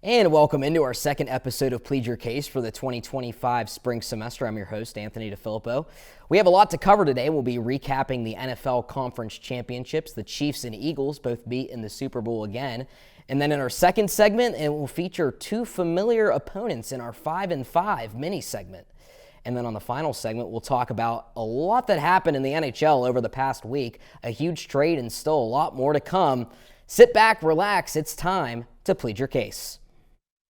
And welcome into our second episode of Plead Your Case for the 2025 spring semester. I'm your host, Anthony DeFilippo. We have a lot to cover today. We'll be recapping the NFL Conference Championships. The Chiefs and Eagles both beat in the Super Bowl again. And then in our second segment, it will feature two familiar opponents in our 5-5 mini segment. And then on the final segment, we'll talk about a lot that happened in the NHL over the past week, a huge trade, and still a lot more to come. Sit back, relax. It's time to plead your case.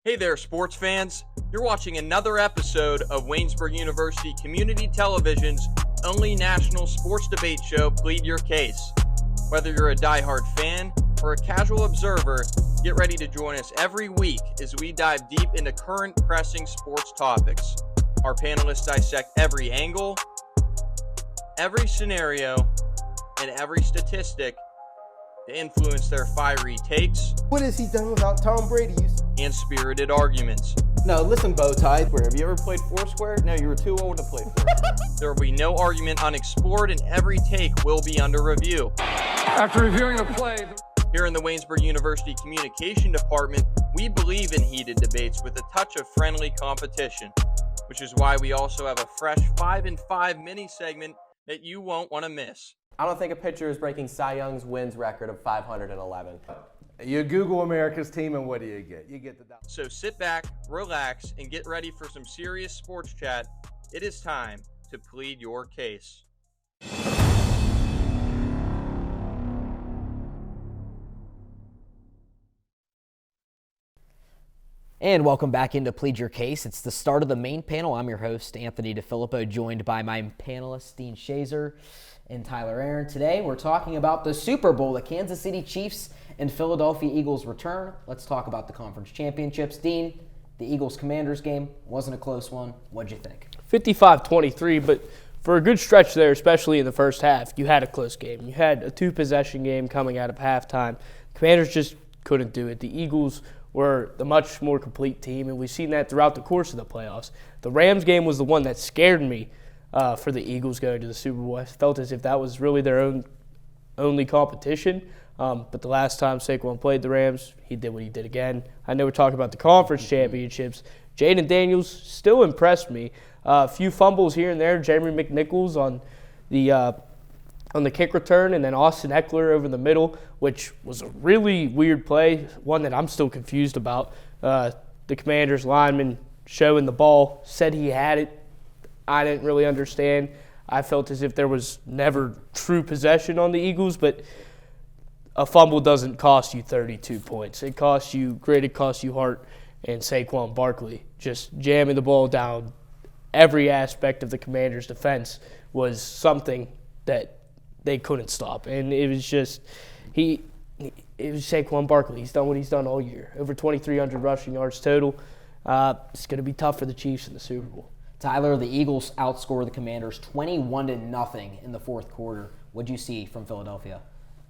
Hey there, sports fans. You're watching another episode of Waynesburg University Community Television's only national sports debate show, Plead Your Case. Whether you're a diehard fan or a casual observer, get ready to join us every week as we dive deep into current pressing sports topics. Our panelists dissect every angle, every scenario, and every statistic to influence their fiery takes. What has he done without Tom Brady? And spirited arguments. No, listen, Bowtie. Have you ever played Foursquare? No, you were too old to play Foursquare. There will be no argument unexplored, and every take will be under review. After reviewing the play... Here in the Waynesburg University Communication Department, we believe in heated debates with a touch of friendly competition, which is why we also have a fresh 5-5 mini segment that you won't want to miss. I don't think a pitcher is breaking Cy Young's wins record of 511. You Google America's team and what do you get? You get the... So sit back, relax, and get ready for some serious sports chat. It is time to plead your case. And welcome back into Plead Your Case. It's the start of the main panel. I'm your host, Anthony DeFilippo, joined by my panelists, Dean Shazer and Tyler Aaron. Today, we're talking about the Super Bowl, the Kansas City Chiefs and Philadelphia Eagles return. Let's talk about the conference championships. Dean, the Eagles-Commanders game wasn't a close one. What'd you think? 55-23, but for a good stretch there, especially in the first half, you had a close game. You had a two-possession game coming out of halftime. Commanders just couldn't do it. The Eagles were the much more complete team, and we've seen that throughout the course of the playoffs. The Rams game was the one that scared me for the Eagles going to the Super Bowl. I felt as if that was really their only competition. But the last time Saquon played the Rams, he did what he did again. I know we're talking about the conference championships. Jaden Daniels still impressed me. A few fumbles here and there. Jeremy McNichols on the kick return, and then Austin Eckler over the middle, which was a really weird play, one that I'm still confused about. The Commanders lineman showing the ball, said he had it. I didn't really understand. I felt as if there was never true possession on the Eagles, but a fumble doesn't cost you 32 points. It costs you grit, it costs you heart, and Saquon Barkley just jamming the ball down. Every aspect of the Commanders' defense was something that they couldn't stop. And it was just, it was Saquon Barkley. He's done what he's done all year. Over 2,300 rushing yards total. It's going to be tough for the Chiefs in the Super Bowl. Tyler, the Eagles outscored the Commanders 21-0 in the fourth quarter. What'd you see from Philadelphia?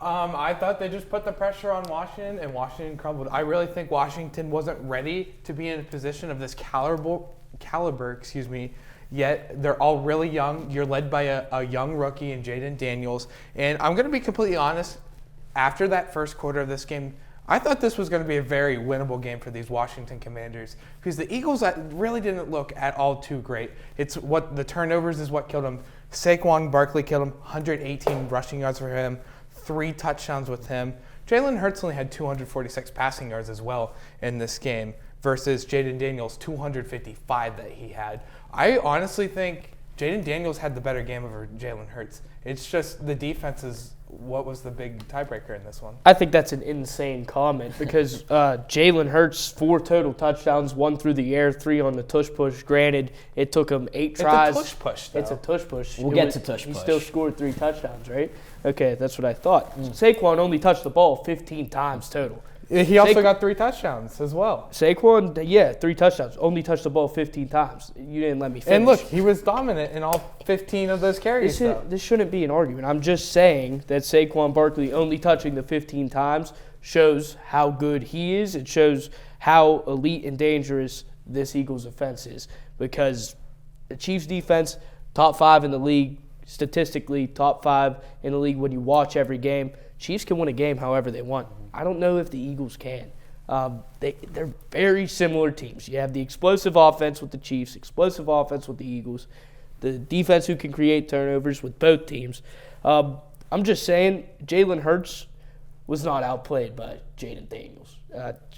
I thought they just put the pressure on Washington, and Washington crumbled. I really think Washington wasn't ready to be in a position of this caliber, yet they're all really young. You're led by a young rookie in Jaden Daniels. And I'm going to be completely honest, after that first quarter of this game, I thought this was going to be a very winnable game for these Washington Commanders because the Eagles really didn't look at all too great. It's what the turnovers is what killed them. Saquon Barkley killed him, 118 rushing yards for him, 3 touchdowns with him. Jalen Hurts only had 246 passing yards as well in this game versus Jaden Daniels' 255 that he had. I honestly think Jaden Daniels had the better game over Jalen Hurts. It's just the defense is what was the big tiebreaker in this one. I think that's an insane comment because Jalen Hurts, 4 total touchdowns, 1 through the air, 3 on the tush push. Granted, it took him 8 tries. It's a tush push, though. It's a tush push. We'll get to tush push. He still scored 3 touchdowns, right? Okay, that's what I thought. Saquon only touched the ball 15 times total. He also got 3 touchdowns as well. Saquon, 3 touchdowns. Only touched the ball 15 times. You didn't let me finish. And look, he was dominant in all 15 of those carries. This shouldn't be an argument. I'm just saying that Saquon Barkley only touching the 15 times shows how good he is. It shows how elite and dangerous this Eagles offense is because the Chiefs defense, top 5 in the league, statistically top 5 in the league when you watch every game. Chiefs can win a game however they want. I don't know if the Eagles can. They're very similar teams. You have the explosive offense with the Chiefs, explosive offense with the Eagles, the defense who can create turnovers with both teams. I'm just saying, Jalen Hurts was not outplayed by Jaden Daniels.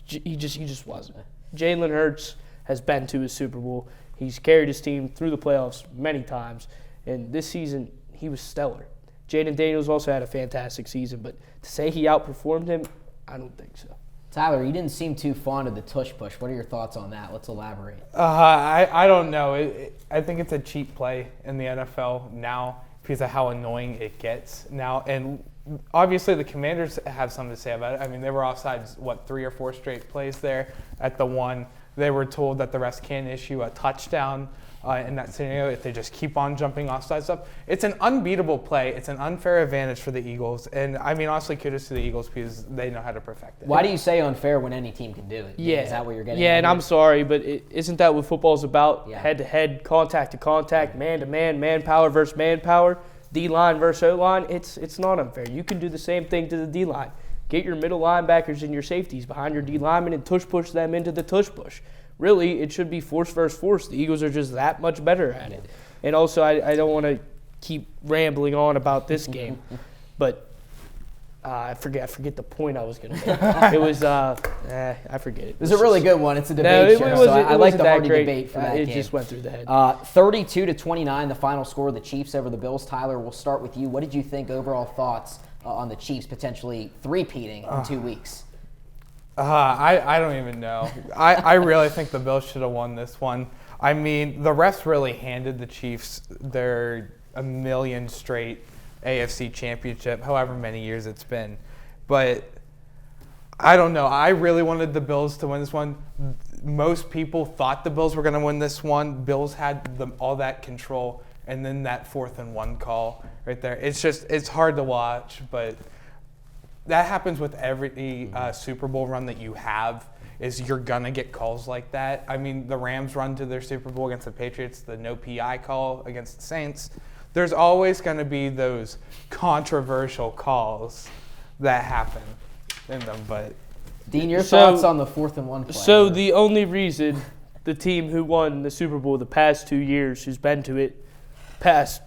He just wasn't. Jalen Hurts has been to a Super Bowl. He's carried his team through the playoffs many times, and this season he was stellar. Jaden Daniels also had a fantastic season, but to say he outperformed him, I don't think so. Tyler, you didn't seem too fond of the tush push. What are your thoughts on that? Let's elaborate. I don't know. I think it's a cheap play in the NFL now because of how annoying it gets now. And obviously the Commanders have something to say about it. I mean, they were offsides, 3 or 4 straight plays there at the one. They were told that the refs can issue a touchdown in that scenario if they just keep on jumping offside stuff. It's an unbeatable play. It's an unfair advantage for the Eagles. And, I mean, honestly, kudos to the Eagles because they know how to perfect it. Why do you say unfair when any team can do it? Yeah. Is that what you're getting Yeah, at and here? I'm sorry, but isn't that what football's about? Yeah. Head-to-head, contact-to-contact, man-to-man, manpower versus manpower, D-line versus O-line. It's not unfair. You can do the same thing to the D-line. Get your middle linebackers and your safeties behind your D-linemen and tush-push them into the tush-push. Really, it should be force versus force. The Eagles are just that much better at it. And also, I don't want to keep rambling on about this game, but I forget the point I was going to make. It was, I forget it. It was a really good one. It's a No, debate show, so I like the hearty great. debate for that It game. just went through the head. 32-29, the final score of the Chiefs over the Bills. Tyler, we'll start with you. What did you think, overall thoughts on the Chiefs potentially three-peating in 2 weeks? I don't even know. I really think the Bills should have won this one. I mean, the refs really handed the Chiefs their 1 million straight AFC championship, however many years it's been. But I don't know. I really wanted the Bills to win this one. Most people thought the Bills were going to win this one. Bills had all that control, and then that 4th and 1 call right there. It's hard to watch, but that happens with every Super Bowl run that you have. Is you're gonna get calls like that. I mean, the Rams run to their Super Bowl against the Patriots, the no PI call against the Saints. There's always gonna be those controversial calls that happen in them. But Dean, your thoughts on the 4th and 1 play? So the only reason the team who won the Super Bowl the past 2 years, who's been to it, past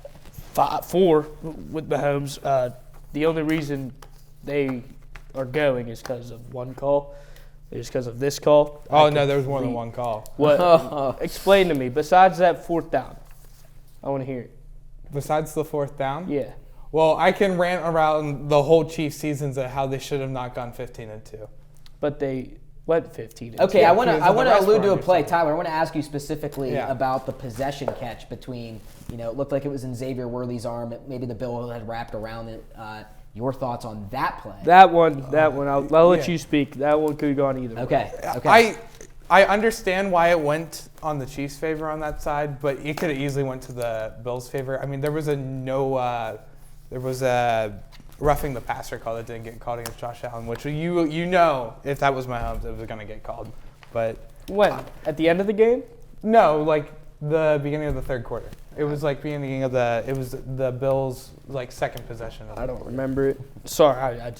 4 with Mahomes, the only reason they are going is because of one call. It's because of this call. oh no, there was more than one call. What? Explain to me. Besides that 4th down, I want to hear it. Besides the 4th down? Yeah. Well, I can rant around the whole Chiefs seasons of how they should have not gone 15-2. But they went 15. Okay, Yeah, I want because of the to rest allude to a were play, understanding. Tyler. I want to ask you specifically Yeah. about the possession catch between. It looked like it was in Xavier Worthy's arm. Maybe the bill had wrapped around it. Your thoughts on that play? That one. I'll let yeah. you speak. That one could have gone either way. Okay. I understand why it went on the Chiefs' favor on that side, but it could have easily went to the Bills' favor. I mean, there was a roughing the passer call that didn't get called against Josh Allen, which you know if that was Mahomes, it was going to get called. But When? At the end of the game? no, like the beginning of the 3rd quarter. It was like beginning of the Bills' like 2nd possession. Of I the don't quarter. remember it. Sorry, I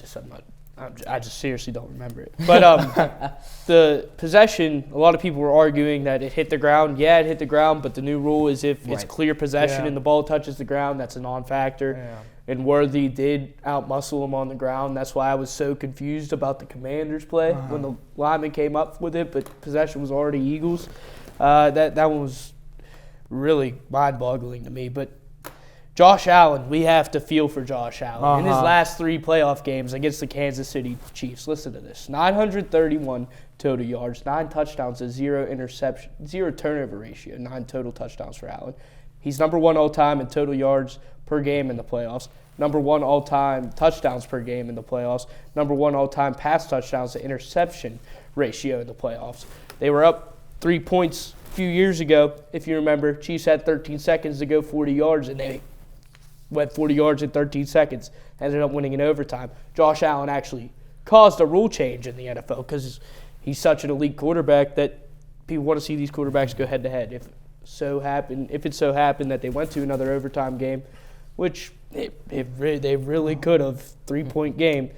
just seriously don't remember it. But the possession, a lot of people were arguing that it hit the ground. Yeah, it hit the ground, but the new rule is if it's Right. clear possession Yeah. and the ball touches the ground, that's a non-factor. Yeah. And Worthy did outmuscle him on the ground. That's why I was so confused about the Commanders play when the lineman came up with it, but possession was already Eagles. That one was really mind-boggling to me. But Josh Allen, we have to feel for Josh Allen. In his last 3 playoff games against the Kansas City Chiefs, listen to this. 931 total yards, 9 touchdowns, a 0 interception, 0 turnover ratio, 9 total touchdowns for Allen. He's number 1 all-time in total yards per game in the playoffs, number 1 all-time touchdowns per game in the playoffs, number 1 all-time pass touchdowns to interception ratio in the playoffs. They were up 3 points a few years ago, if you remember. Chiefs had 13 seconds to go 40 yards, and they went 40 yards in 13 seconds, ended up winning in overtime. Josh Allen actually caused a rule change in the NFL because he's such an elite quarterback that people want to see these quarterbacks go head-to-head. If it so happened that they went to another overtime game, which they really could have, 3-point game.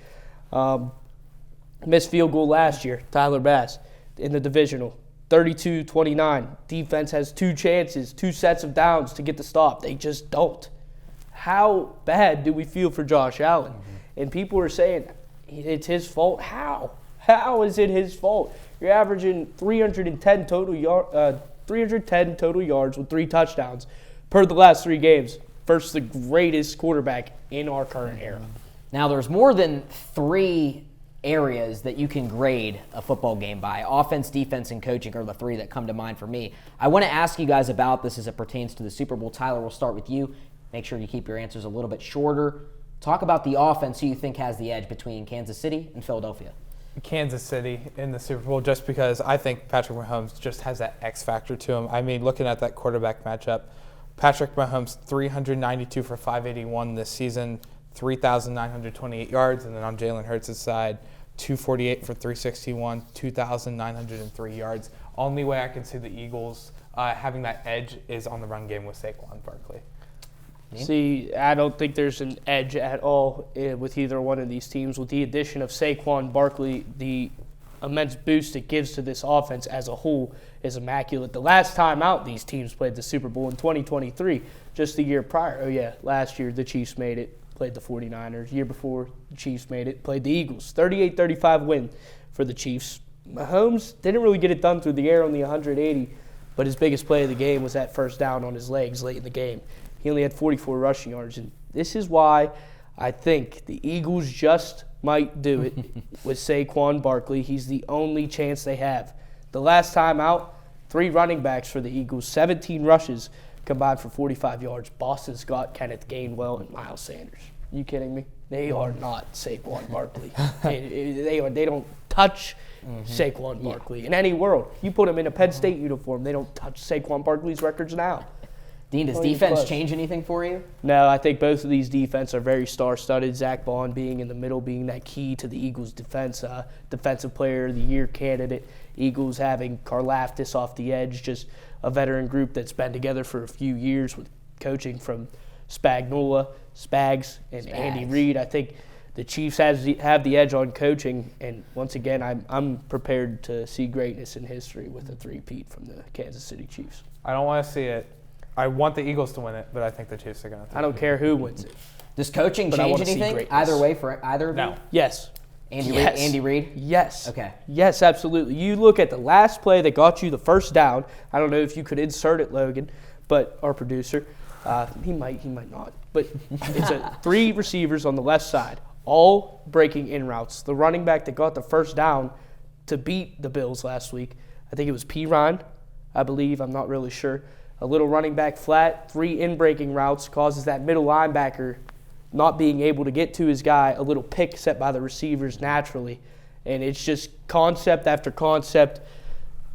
Missed field goal last year, Tyler Bass, in the divisional. 32-29. Defense has 2 chances, 2 sets of downs to get the stop. They just don't. How bad do we feel for Josh Allen? And people are saying it's his fault. How? How is it his fault? You're averaging 310 total yards with 3 touchdowns per the last 3 games versus the greatest quarterback in our current era. Now, there's more than 3 areas that you can grade a football game by. Offense, defense, and coaching are the 3 that come to mind for me. I want to ask you guys about this as it pertains to the Super Bowl. Tyler, we'll start with you. Make sure you keep your answers a little bit shorter. Talk about the offense who you think has the edge between Kansas City and Philadelphia. Kansas City in the Super Bowl, just because I think Patrick Mahomes just has that X factor to him. I mean, looking at that quarterback matchup, Patrick Mahomes 392 for 581 this season, 3,928 yards, and then on Jalen Hurts' side, 248 for 361, 2,903 yards. Only way I can see the Eagles having that edge is on the run game with Saquon Barkley. See, I don't think there's an edge at all with either one of these teams. With the addition of Saquon Barkley, the immense boost it gives to this offense as a whole is immaculate. The last time out these teams played the Super Bowl in 2023, just the year prior. Oh, yeah, last year the Chiefs made it, played the 49ers. Year before, the Chiefs made it, played the Eagles. 38-35 win for the Chiefs. Mahomes didn't really get it done through the air on the 180, but his biggest play of the game was that first down on his legs late in the game. He only had 44 rushing yards, and this is why I think the Eagles just might do it with Saquon Barkley. He's the only chance they have. The last time out, 3 running backs for the Eagles, 17 rushes combined for 45 yards. Boston Scott, Kenneth Gainwell, and Miles Sanders. You kidding me? They are not Saquon Barkley. They don't touch Saquon Barkley in any world. You put him in a Penn State uniform, they don't touch Saquon Barkley's records now. Dean, does defense change anything for you? No, I think both of these defense are very star-studded. Zach Bond being in the middle, being that key to the Eagles' defense. Defensive Player of the Year candidate. Eagles having Karlaftis off the edge, just a veteran group that's been together for a few years with coaching from Spags, and Andy Reid. I think the Chiefs have the edge on coaching, and once again, I'm prepared to see greatness in history with a 3-peat from the Kansas City Chiefs. I don't want to see it. I want the Eagles to win it, but I think the Chiefs are going to. I don't care who wins it. Does coaching change anything either way for either of you? No. Yes. Andy Reid? Yes. Okay. Yes, absolutely. You look at the last play that got you the first down. I don't know if you could insert it, Logan, but our producer, he might not. But it's 3 receivers on the left side, all breaking in routes. The running back that got the first down to beat the Bills last week, I think it was P. Ryan, I believe. I'm not really sure. A little running back flat, 3 in-breaking routes, causes that middle linebacker not being able to get to his guy, a little pick set by the receivers naturally. And it's just concept after concept,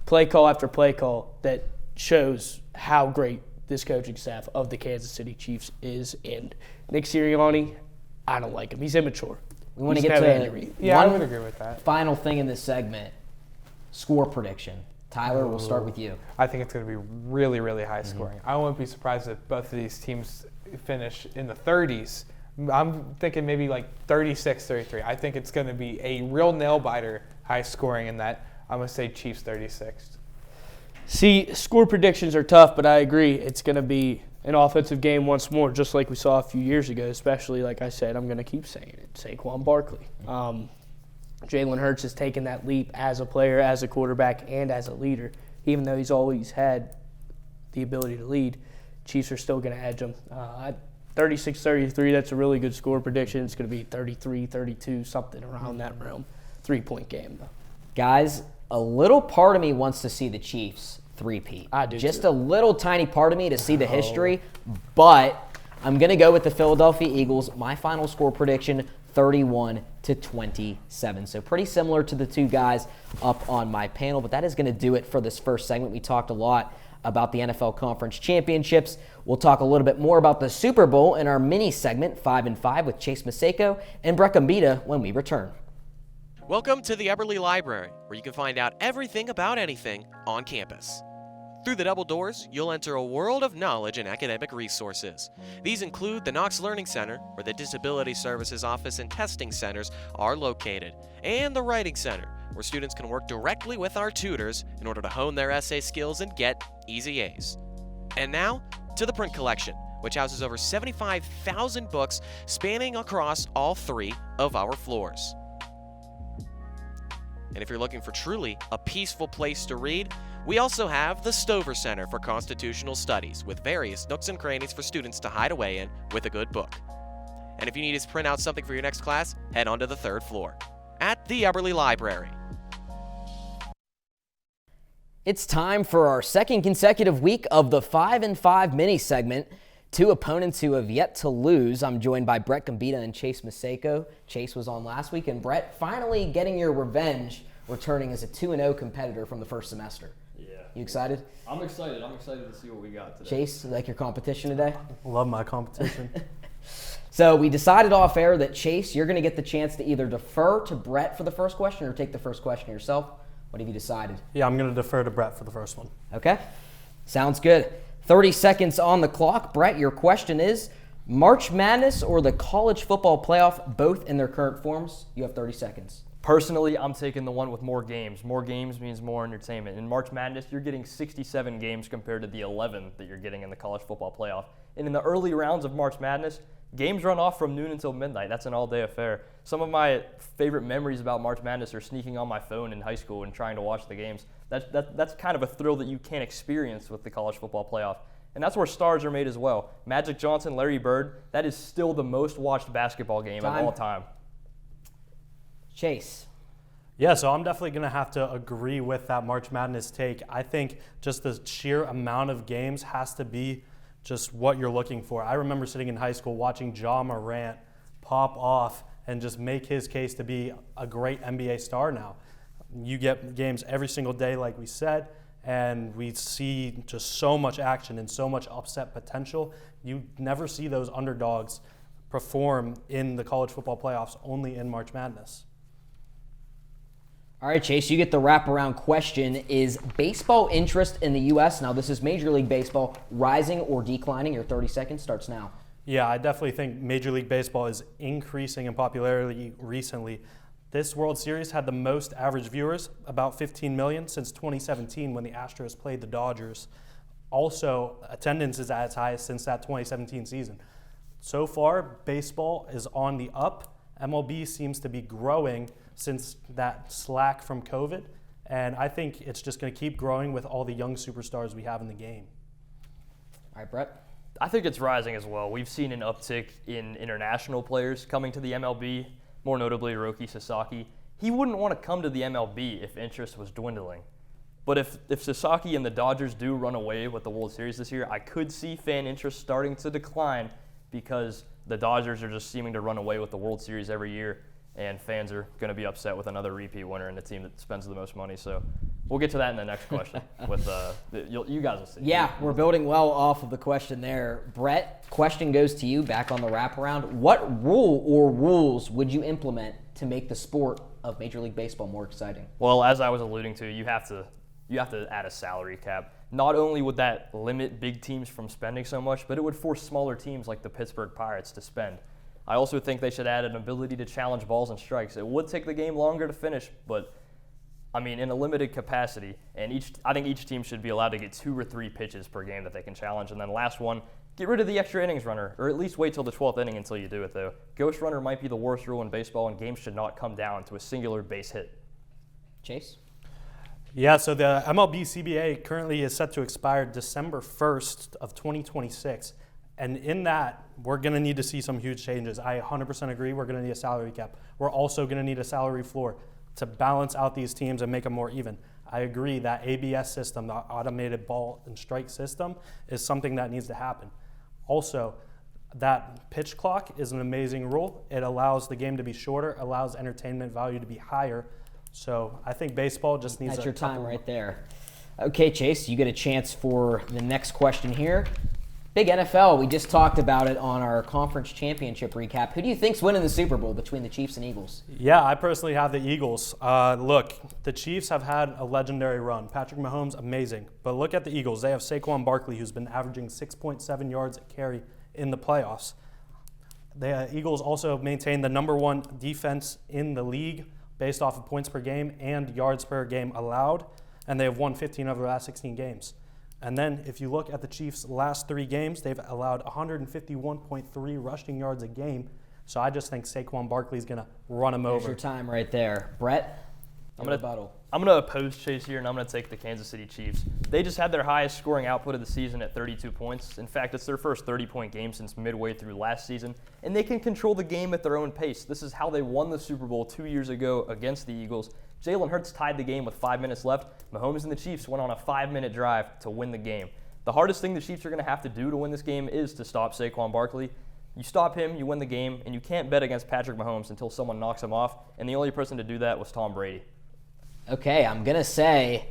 play call after play call that shows how great this coaching staff of the Kansas City Chiefs is. And Nick Sirianni, I don't like him. He's immature. We want to He's get no to Andy Reid. Yeah, I one would agree with that. final thing in this segment, score prediction. Tyler, we'll start with you. I think it's going to be really, really high scoring. I won't be surprised if both of these teams finish in the 30s. I'm thinking maybe like 36-33. I think it's going to be a real nail-biter high scoring in that. I'm going to say Chiefs 36. See, score predictions are tough, but I agree. It's going to be an offensive game once more, just like we saw a few years ago, especially, like I said, I'm going to keep saying it, Saquon Barkley. Jalen Hurts has taken that leap as a player, as a quarterback, and as a leader. Even though he's always had the ability to lead, Chiefs are still going to edge him. 36-33, that's a really good score prediction. It's going to be 33-32, something around that realm. 3-point game, though. Guys, a little part of me wants to see the Chiefs 3-peat. I do Just too. a little tiny part of me to see the history, but I'm going to go with the Philadelphia Eagles. My final score prediction, 31-27. So pretty similar to the 2 guys up on my panel, but that is going to do it for this first segment. We talked a lot about the NFL Conference Championships. We'll talk a little bit more about the Super Bowl in our mini segment, 5 and 5, with Chase Maseko and Breck Ambita when we return. Welcome to the Eberly Library, where you can find out everything about anything on campus. Through the double doors, you'll enter a world of knowledge and academic resources. These include the Knox Learning Center, where the Disability Services Office and testing centers are located, and the Writing Center, where students can work directly with our tutors in order to hone their essay skills and get easy A's. And now, to the print collection, which houses over 75,000 books spanning across all 3 of our floors. And if you're looking for truly a peaceful place to read, we also have the Stover Center for Constitutional Studies, with various nooks and crannies for students to hide away in with a good book. And if you need to print out something for your next class, head on to the 3rd floor at the Eberly Library. It's time for our second consecutive week of the 5 and 5 mini segment. 2 opponents who have yet to lose. I'm joined by Brett Gambita and Chase Maseko. Chase was on last week, and Brett, finally getting your revenge, returning as a 2-0 competitor from the first semester. Yeah. You excited? I'm excited. I'm excited to see what we got today. Chase, you like your competition today? Love my competition. So we decided off air that, Chase, you're going to get the chance to either defer to Brett for the first question or take the first question yourself. What have you decided? Yeah, I'm going to defer to Brett for the first one. Okay. Sounds good. 30 seconds on the clock. Brett, your question is, March Madness or the college football playoff, both in their current forms? You have 30 seconds. Personally, I'm taking the one with more games. More games means more entertainment. In March Madness, you're getting 67 games compared to the 11 that you're getting in the college football playoff. And in the early rounds of March Madness, games run off from noon until midnight. That's an all-day affair. Some of my favorite memories about March Madness are sneaking on my phone in high school and trying to watch the games. That's kind of a thrill that you can't experience with the college football playoff. And that's where stars are made as well. Magic Johnson, Larry Bird, that is still the most watched basketball game of all time. Chase. Yeah, so I'm definitely going to have to agree with that March Madness take. I think just the sheer amount of games has to be just what you're looking for. I remember sitting in high school watching Ja Morant pop off and just make his case to be a great NBA star now. You get games every single day, like we said, and we see just so much action and so much upset potential. You never see those underdogs perform in the college football playoffs, only in March Madness. All right, Chase, you get the wraparound question. Is baseball interest in the U.S., now this is Major League Baseball, rising or declining? Your 30 seconds starts now. Yeah, I definitely think Major League Baseball is increasing in popularity recently. This World Series had the most average viewers, about 15 million, since 2017 when the Astros played the Dodgers. Also, attendance is at its highest since that 2017 season. So far, baseball is on the up. MLB seems to be growing since that slack from COVID, and I think it's just going to keep growing with all the young superstars we have in the game. All right, Brett. I think it's rising as well. We've seen an uptick in international players coming to the MLB, more notably Roki Sasaki. He wouldn't want to come to the MLB if interest was dwindling. But if Sasaki and the Dodgers do run away with the World Series this year, I could see fan interest starting to decline because the Dodgers are just seeming to run away with the World Series every year, and fans are going to be upset with another repeat winner and the team that spends the most money. So we'll get to that in the next question. You guys will see. Yeah, we're building well off of the question there. Brett, question goes to you, back on the wraparound. What rule or rules would you implement to make the sport of Major League Baseball more exciting? Well, as I was alluding to, you have to add a salary cap. Not only would that limit big teams from spending so much, but it would force smaller teams like the Pittsburgh Pirates to spend. I also think they should add an ability to challenge balls and strikes. It would take the game longer to finish, but I mean, in a limited capacity, and I think each team should be allowed to get 2 or 3 pitches per game that they can challenge. And then last one, get rid of the extra innings runner, or at least wait till the 12th inning until you do it, though. Ghost runner might be the worst rule in baseball, and games should not come down to a singular base hit. Chase? Yeah, so the MLB CBA currently is set to expire December 1st of 2026. And in that, we're going to need to see some huge changes. I 100% agree we're going to need a salary cap. We're also going to need a salary floor to balance out these teams and make them more even. I agree that ABS system, the automated ball and strike system, is something that needs to happen. Also, that pitch clock is an amazing rule. It allows the game to be shorter, allows entertainment value to be higher. So I think baseball just needs That's your time right there. Okay, Chase, you get a chance for the next question here. Big NFL, we just talked about it on our conference championship recap. Who do you think's winning the Super Bowl between the Chiefs and Eagles? Yeah, I personally have the Eagles. Look, the Chiefs have had a legendary run. Patrick Mahomes, amazing. But look at the Eagles. They have Saquon Barkley, who's been averaging 6.7 yards a carry in the playoffs. The Eagles also maintain the #1 defense in the league based off of points per game and yards per game allowed, and they have won 15 of their last 16 games. And then if you look at the Chiefs' last 3 games, they've allowed 151.3 rushing yards a game. So I just think Saquon Barkley's going to run him There's over. your time right there. Brett, I'm your gonna rebuttal. I'm going to oppose Chase here, and I'm going to take the Kansas City Chiefs. They just had their highest scoring output of the season at 32 points. In fact, it's their first 30-point game since midway through last season, and they can control the game at their own pace. This is how they won the Super Bowl 2 years ago against the Eagles. Jalen Hurts tied the game with 5 minutes left. Mahomes and the Chiefs went on a 5-minute drive to win the game. The hardest thing the Chiefs are going to have to do to win this game is to stop Saquon Barkley. You stop him, you win the game, and you can't bet against Patrick Mahomes until someone knocks him off, and the only person to do that was Tom Brady. Okay, I'm going to say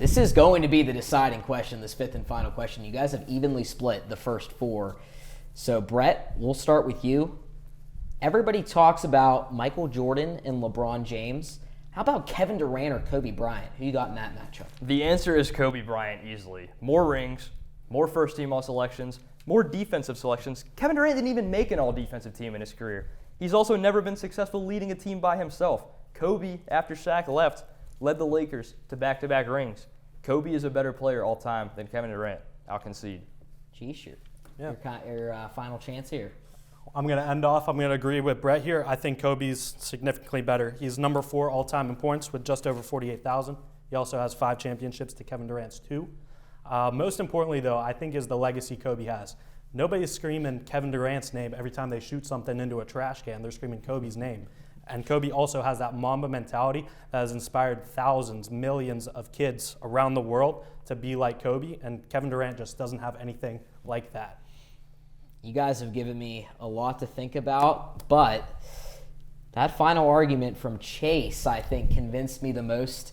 this is going to be the deciding question, this 5th and final question. You guys have evenly split the first 4. So, Brett, we'll start with you. Everybody talks about Michael Jordan and LeBron James. How about Kevin Durant or Kobe Bryant? Who you got in that matchup? The answer is Kobe Bryant easily. More rings, more first-team all-selections, more defensive selections. Kevin Durant didn't even make an all-defensive team in his career. He's also never been successful leading a team by himself. Kobe, after Shaq left, led the Lakers to back-to-back rings. Kobe is a better player all time than Kevin Durant. I'll concede. Geez, your final chance here. I'm going to end off. I'm going to agree with Brett here. I think Kobe's significantly better. He's #4 all-time in points with just over 48,000. He also has 5 championships to Kevin Durant's 2. Most importantly, though, I think is the legacy Kobe has. Nobody's screaming Kevin Durant's name every time they shoot something into a trash can. They're screaming Kobe's name. And Kobe also has that Mamba mentality that has inspired thousands, millions of kids around the world to be like Kobe. And Kevin Durant just doesn't have anything like that. You guys have given me a lot to think about, but that final argument from Chase, I think, convinced me the most.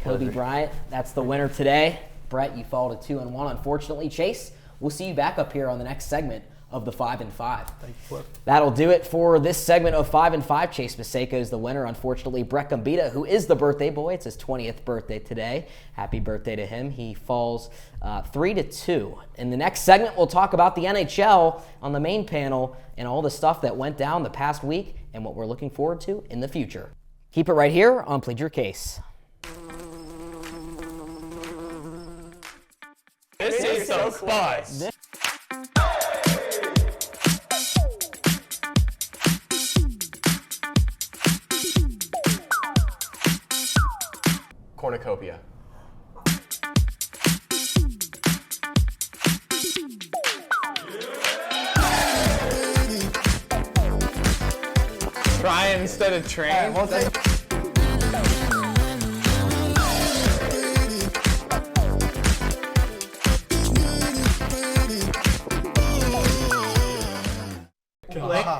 Kobe Bryant, that's the winner today. Brett, you followed a 2-1. Unfortunately, Chase, we'll see you back up here on the next segment of the 5 and 5. Thank you, Flip. That'll do it for this segment of 5 and 5. Chase Maseko is the winner. Unfortunately, Brett Gambita, who is the birthday boy, it's his 20th birthday today. Happy birthday to him. He falls 3-2. In the next segment, we'll talk about the NHL on the main panel and all the stuff that went down the past week and what we're looking forward to in the future. Keep it right here on Plead Your Case. This is so spice. Cornucopia. Try instead of train.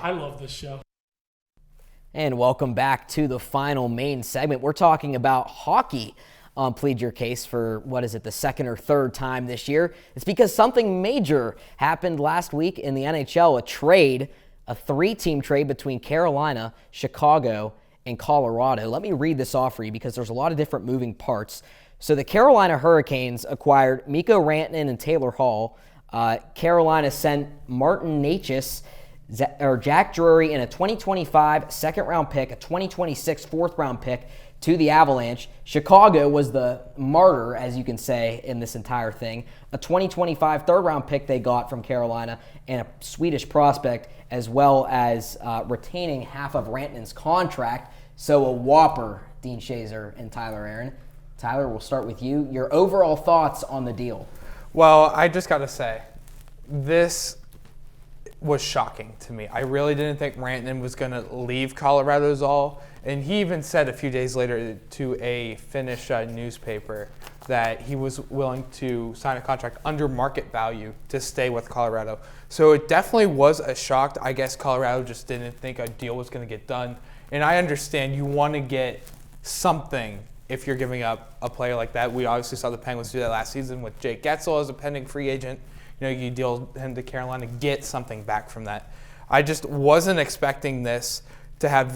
I love this show. And welcome back to the final main segment. We're talking about hockey on Plead Your Case for, what is it, the 2nd or 3rd time this year. It's because something major happened last week in the NHL, a 3-team trade between Carolina, Chicago, and Colorado. Let me read this off for you because there's a lot of different moving parts. So the Carolina Hurricanes acquired Mikko Rantanen and Taylor Hall. Carolina sent Martin Necas, Jack Drury, and a 2025 second-round pick, a 2026 fourth-round pick to the Avalanche. Chicago was the martyr, as you can say, in this entire thing. A 2025 third-round pick they got from Carolina and a Swedish prospect, as well as retaining half of Rantanen's contract. So a whopper, Dean Shazer and Tyler Aaron. Tyler, we'll start with you. Your overall thoughts on the deal? Well, I just got to say, this was shocking to me. I really didn't think Rantanen was going to leave Colorado's all. And he even said a few days later to a Finnish newspaper that he was willing to sign a contract under market value to stay with Colorado. So it definitely was a shock. I guess Colorado just didn't think a deal was going to get done. And I understand you want to get something if you're giving up a player like that. We obviously saw the Penguins do that last season with Jake Getzel as a pending free agent. you deal him to Carolina, get something back from that. I just wasn't expecting this to have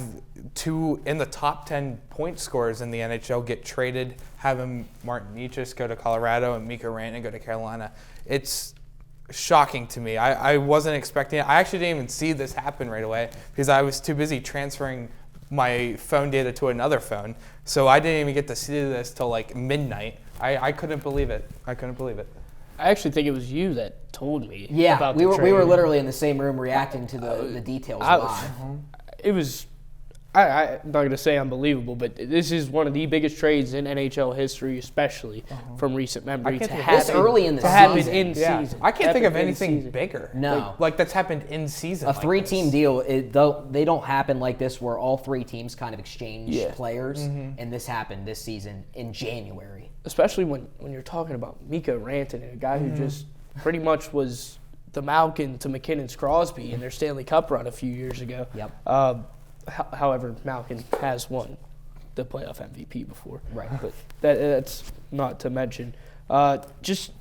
2 in the top 10 point scorers in the NHL get traded, having Martin Necas go to Colorado and Mikko Rantanen go to Carolina. It's shocking to me. I wasn't expecting it. I actually didn't even see this happen right away because I was too busy transferring my phone data to another phone. So I didn't even get to see this till like midnight. I couldn't believe it. I couldn't believe it. I actually think it was you that told me. Yeah, about we the were trade. literally in the same room reacting to the details live. It was. I'm not going to say unbelievable, but this is one of the biggest trades in NHL history, especially from recent memory. To happen this early in the happen season. in season. I can't think of Happen in anything season. bigger. No. Like that's happened in season. A like 3-team this. deal, they don't happen like this where all 3 teams kind of exchange Yeah. players, and this happened this season in January. Especially when you're talking about Mikko Rantanen, a guy who just pretty much was the Malkin to McKinnon's Crosby in their Stanley Cup run a few years ago. Yep. However, Malkin has won the playoff MVP before. Right. But that's not to mention. Just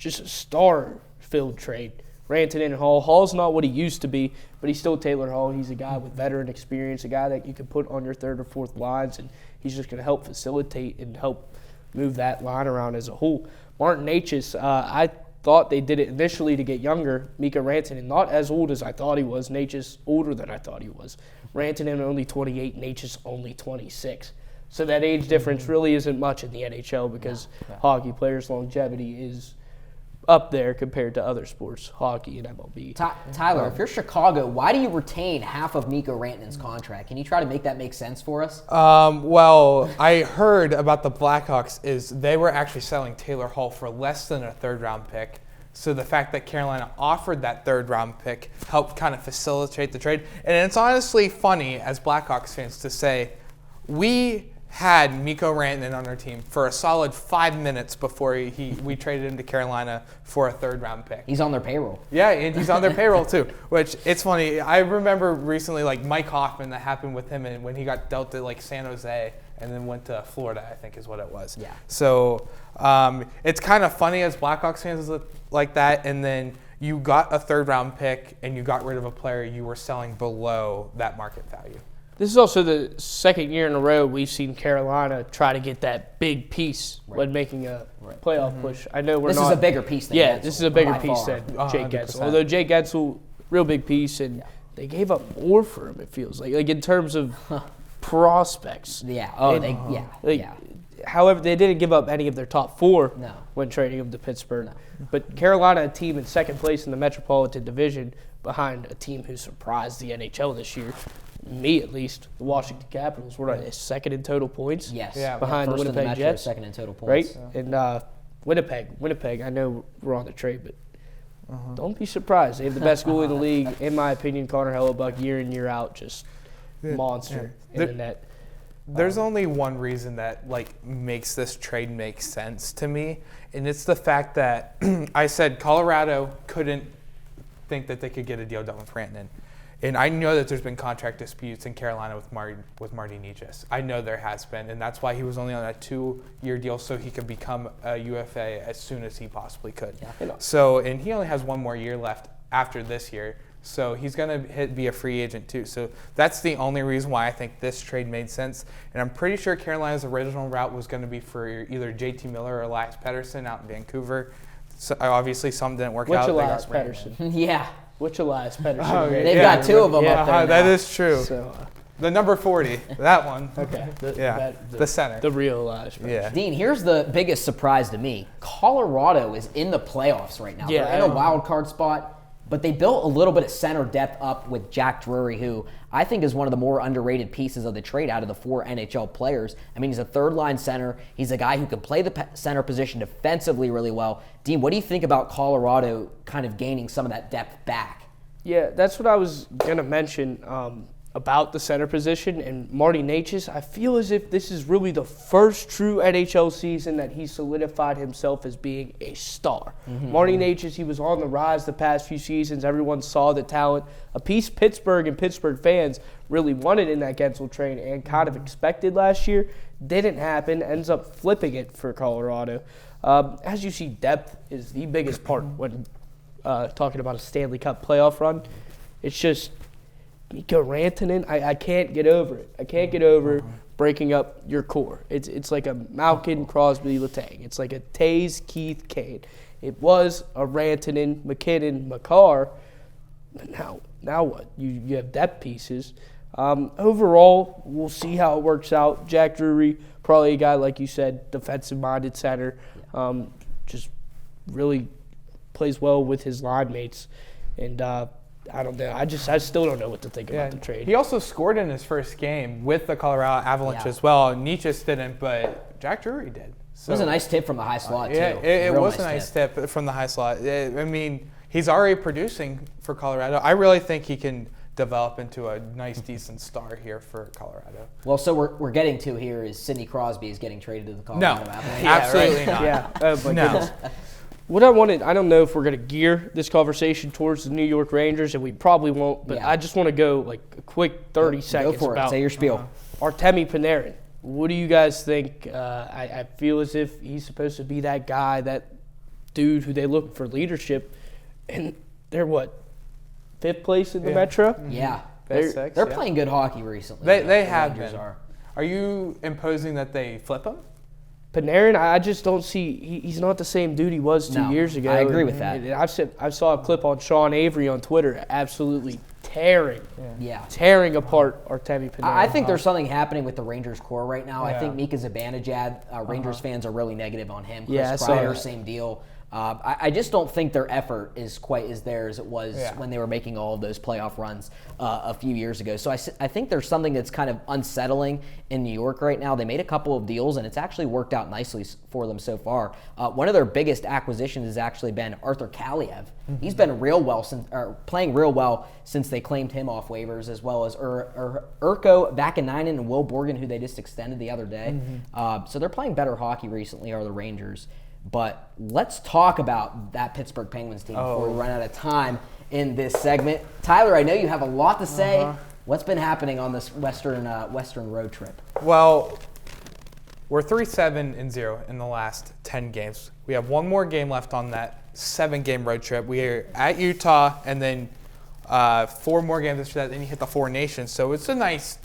a star-filled trade. Rantanen and Hall. Hall's not what he used to be, but he's still Taylor Hall. He's a guy with veteran experience, a guy that you can put on your third or fourth lines, and he's just going to help facilitate and help move that line around as a whole. Martin Necas, I thought they did it initially to get younger. Mikko Rantanen, not as old as I thought he was. Necas older than I thought he was. Rantanen only 28, Necas only 26. So that age difference really isn't much in the NHL because hockey players' longevity is up there compared to other sports, hockey and MLB. Tyler, if you're Chicago, why do you retain half of Mikko Rantanen's contract? Can you try to make that make sense for us? Well, I heard about the Blackhawks is they were actually selling Taylor Hall for less than a third-round pick. So the fact that Carolina offered that third-round pick helped kind of facilitate the trade. And it's honestly funny as Blackhawks fans to say, we had Mikko Rantanen on our team for a solid 5 minutes before we traded him to Carolina for a third-round pick. He's on their payroll. Yeah, and he's on their payroll too, which it's funny. I remember recently, like Mike Hoffman, that happened with him and when he got dealt to like San Jose and then went to Florida, I think is what it was. Yeah. So it's kind of funny as Blackhawks fans like that, and then you got a third-round pick and you got rid of a player you were selling below that market value. This is also the second year in a row we've seen Carolina try to get that big piece when making a playoff push. I know we're This not. is a bigger piece than Yeah, Gensel, this is a bigger by piece far. than Jake 100%. Gensel. Although Jake Gensel, real big piece, and they gave up more for him. It feels like in terms of prospects. Yeah. Oh, Like, However, they didn't give up any of their top 4 No. when trading them to Pittsburgh. But Carolina, a team in second place in the Metropolitan Division, behind a team who surprised the NHL this year. Me, at least, the Washington Capitals were second in total points. Yes. Behind First the in the Winnipeg Metro, Jets. second in total Right? points. And Winnipeg, I know we're on the trade, but don't be surprised. They have the best goalie in the league, in my opinion, Connor Hellebuck, year in, year out, just monster in the net. There's only one reason that makes this trade make sense to me, and it's the fact that I said Colorado couldn't think that they could get a deal done with Rantanen. And I know that there's been contract disputes in Carolina with Marty Necas. I know there has been, and that's why he was only on a 2-year deal so he could become a UFA as soon as he possibly could. Yeah. So, and he only has 1 more year left after this year, so he's going to be a free agent too. So that's the only reason why I think this trade made sense. And I'm pretty sure Carolina's original route was going to be for either JT Miller or Elias Pettersson out in Vancouver. So obviously some didn't work out. Which They Elias got Rantanen. Pettersson? Yeah. Which Elias Pettersson? Oh, yeah. They've got 2 of them up there That now. is true. So, The number 40, that one. okay. The center. The real Elias Pettersson. Yeah. Dean, here's the biggest surprise to me. Colorado is in the playoffs right now. Yeah, They're in a wild card spot, but they built a little bit of center depth up with Jack Drury, who I think is one of the more underrated pieces of the trade out of the 4 NHL players. I mean, he's a third-line center. He's a guy who can play the center position defensively really well. Dean, what do you think about Colorado kind of gaining some of that depth back? Yeah, that's what I was going to mention about the center position. And Marty Necas, I feel as if this is really the first true NHL season that he solidified himself as being a star. Marty Necas, he was on the rise the past few seasons. Everyone saw the talent. A piece Pittsburgh and Pittsburgh fans really wanted in that Gensel trade and kind of expected last year. Didn't happen. Ends up flipping it for Colorado. As you see, depth is the biggest part when talking about a Stanley Cup playoff run. It's just Mikko Rantanen. I can't get over it. I can't get over breaking up your core. It's like a Malkin, Crosby, Letang. It's like a Taves, Keith, Kane. It was a Rantanen, McKinnon, Makar. But now what? You have depth pieces. Overall, we'll see how it works out. Jack Drury, probably a guy, like you said, defensive-minded center. Just really plays well with his line mates. And I don't know. I still don't know what to think about the trade. He also scored in his first game with the Colorado Avalanche as well. Nietzsche didn't, but Jack Drury did. So, it was a nice tip from the high slot, too. Yeah, it was a nice tip from the high slot. I mean, he's already producing for Colorado. I really think he can develop into a nice, decent star here for Colorado. Well, so we're getting to here is Sidney Crosby is getting traded to the Colorado Avalanche. Absolutely not. Yeah. Oh, my goodness. What I don't know if we're going to gear this conversation towards the New York Rangers, and we probably won't, but I just want to go like a quick 30 seconds go for about it. Say your spiel. Artemi Panarin. What do you guys think? I feel as if he's supposed to be that guy, that dude who they look for leadership, and they're what, 5th place in the Metro? Yeah. They're playing good hockey recently. They have Rangers been. Are you imposing that they flip him? Panarin, I just don't see. He's not the same dude he was 2 years ago. I agree with that. And I saw a clip on Sean Avery on Twitter, absolutely tearing apart Artemi Panarin. I think there's something happening with the Rangers core right now. I think Mika Zibanejad, Rangers fans are really negative on him. Chris Kreider, same deal. I just don't think their effort is quite as there as it was when they were making all of those playoff runs a few years ago. So I think there's something that's kind of unsettling in New York right now. They made a couple of deals, and it's actually worked out nicely for them so far. One of their biggest acquisitions has actually been Arthur Kaliev. He's been playing real well since they claimed him off waivers, as well as Urko Vakanainen and Will Borgen, who they just extended the other day. So they're playing better hockey recently, are the Rangers. But let's talk about that Pittsburgh Penguins team before we run out of time in this segment. Tyler, I know you have a lot to say. What's been happening on this Western road trip? Well, we're 3-7-0 in the last 10 games. We have one more game left on that 7-game road trip. We are at Utah, and then 4 more games after that. Then you hit the Four Nations. So it's a nice,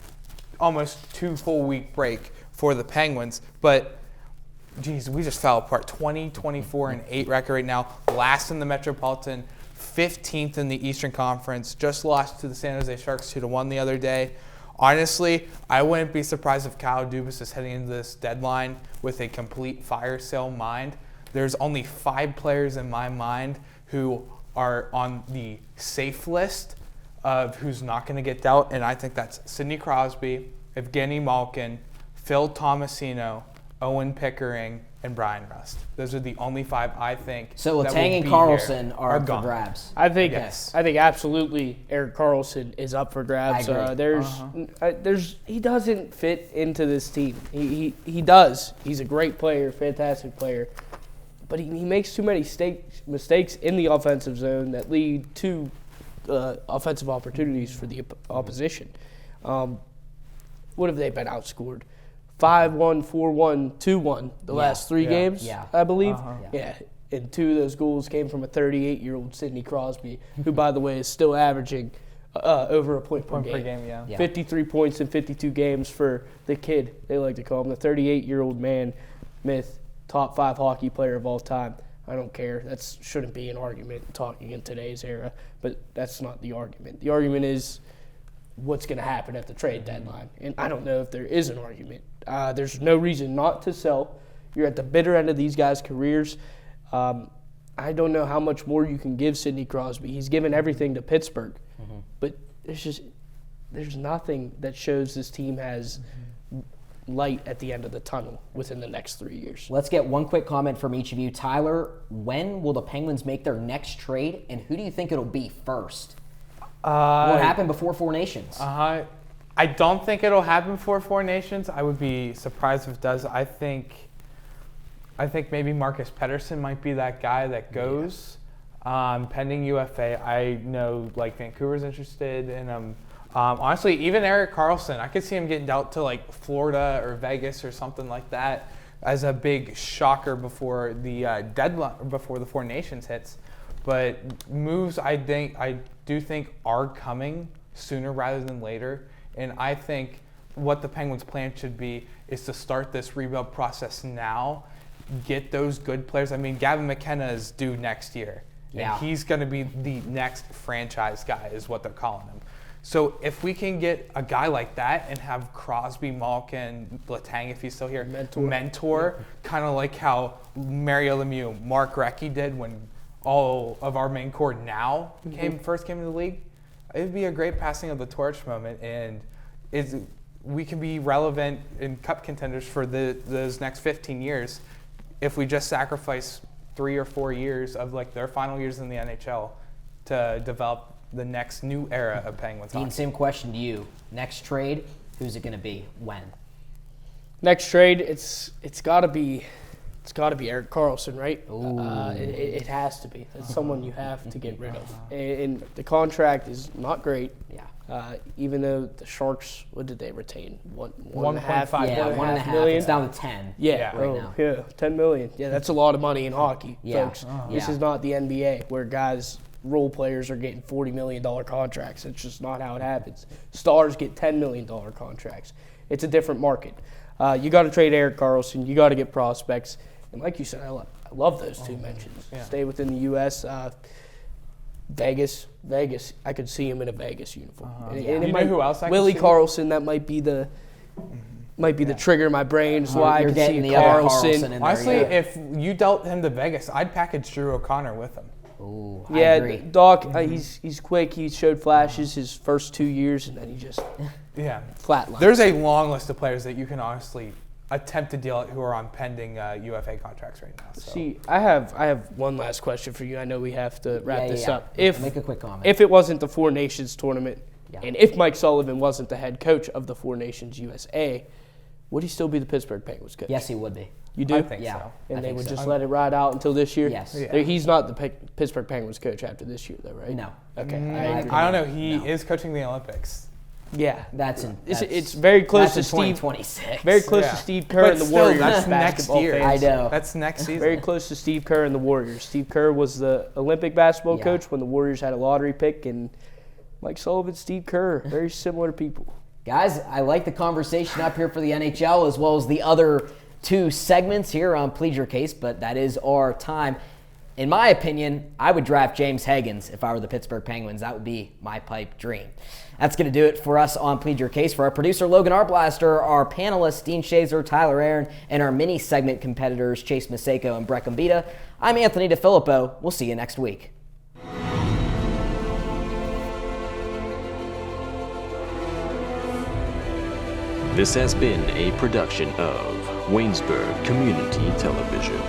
almost 2 full week break for the Penguins. But geez, we just fell apart. 20, 24, and 8 record right now. Last in the Metropolitan, 15th in the Eastern Conference. Just lost to the San Jose Sharks 2-1 the other day. Honestly, I wouldn't be surprised if Kyle Dubas is heading into this deadline with a complete fire sale mind. There's only 5 players in my mind who are on the safe list of who's not going to get dealt, and I think that's Sidney Crosby, Evgeny Malkin, Phil Tomasino, Owen Pickering, and Brian Rust. Those are the only 5 I think. So Letang and Carlson are up for grabs. I think absolutely Erik Karlsson is up for grabs. I agree. He doesn't fit into this team. He does. He's a great player, fantastic player, but he makes too many mistakes in the offensive zone that lead to offensive opportunities for the opposition. What have they been outscored? 5-1, 4-1, 2-1 the last 3 games, I believe. Yeah, and 2 of those goals came from a 38-year-old Sidney Crosby, who, by the way, is still averaging over a point per game. 53 points in 52 games for the kid, they like to call him, the 38-year-old man, myth, top 5 hockey player of all time. I don't care. That shouldn't be an argument talking in today's era, but that's not the argument. The argument is what's going to happen at the trade deadline, and I don't know if there is an argument. There's no reason not to sell. You're at the bitter end of these guys' careers. I don't know how much more you can give Sidney Crosby. He's given everything to Pittsburgh, but there's nothing that shows this team has light at the end of the tunnel within the next 3 years. Let's get one quick comment from each of you. Tyler, when will the Penguins make their next trade, and who do you think it'll be first? What happened before Four Nations? I don't think it'll happen before Four Nations. I would be surprised if it does. I think maybe Marcus Pettersson might be that guy that goes. Pending UFA, I know like Vancouver's interested in him. Honestly, even Erik Karlsson, I could see him getting dealt to like Florida or Vegas or something like that as a big shocker before the deadline, before the Four Nations hits. But moves I do think are coming sooner rather than later. And I think what the Penguins' plan should be is to start this rebuild process now, get those good players. I mean, Gavin McKenna is due next year. Yeah. And he's going to be the next franchise guy is what they're calling him. So if we can get a guy like that and have Crosby, Malkin, Letang, if he's still here, mentor kind of like how Mario Lemieux, Mark Recchi did when all of our main core now first came into the league, it would be a great passing of the torch moment, and we can be relevant in cup contenders for those next 15 years if we just sacrifice 3 or 4 years of like their final years in the NHL to develop the next new era of Penguins Dean, hockey. same question to you. Next trade, who's it going to be? When? Next trade, it's got to be Erik Karlsson, right? It has to be. It's someone you have to get rid of. And the contract is not great. Yeah. Even though the Sharks, what did they retain? 1.5 Yeah, 1.5 million. It's down to 10. Yeah, right now. Yeah, $10 million. Yeah, that's a lot of money in hockey, Yeah. folks. This is not the NBA where role players are getting $40 million contracts. It's just not how it happens. Stars get $10 million contracts. It's a different market. You got to trade Erik Karlsson. You got to get prospects. And like you said, I love those two mentions. Yeah. Stay within the U.S. Vegas. I could see him in a Vegas uniform. And You know who else I could Willie see? Karlsson. That might be the trigger in my brain. Is why You're I can getting see the other Karlsson. Karlsson in there. Honestly, yeah. if you dealt him to Vegas, I'd package Drew O'Connor with him. Ooh, Yeah, I agree. Doc, he's quick. He showed flashes his first 2 years, and then he just Yeah. flatlined. There's a long list of players that you can honestly attempt to deal who are on pending UFA contracts right now. So. See, I have one last question for you. I know we have to wrap this up. Make a quick comment. If it wasn't the Four Nations tournament, Yeah. and if Mike Sullivan wasn't the head coach of the Four Nations USA, would he still be the Pittsburgh Penguins coach? Yes, he would be. You do? I think Yeah. so. And I they think would so. just let it ride out until this year? Yes. Yeah. He's not the Pittsburgh Penguins coach after this year, though, right? No. Okay. I don't know. He No. is coaching the Olympics. Yeah. It's very close that's in to Steve. 2026. Very close Yeah. to Steve Kerr But and the still, Warriors. that's next basketball year. fans. I know. That's next season. Very close to Steve Kerr and the Warriors. Steve Kerr was the Olympic basketball Yeah. coach when the Warriors had a lottery pick, and Mike Sullivan, Steve Kerr, very similar people. Guys, I like the conversation up here for the NHL as well as the other two segments here on Plead Your Case, but that is our time. In my opinion, I would draft James Higgins if I were the Pittsburgh Penguins. That would be my pipe dream. That's going to do it for us on Plead Your Case. For our producer, Logan Arblaster, our panelists, Dean Shazer, Tyler Aaron, and our mini-segment competitors, Chase Maseko and Breck Mbita, I'm Anthony DeFilippo. We'll see you next week. This has been a production of Waynesburg Community Television.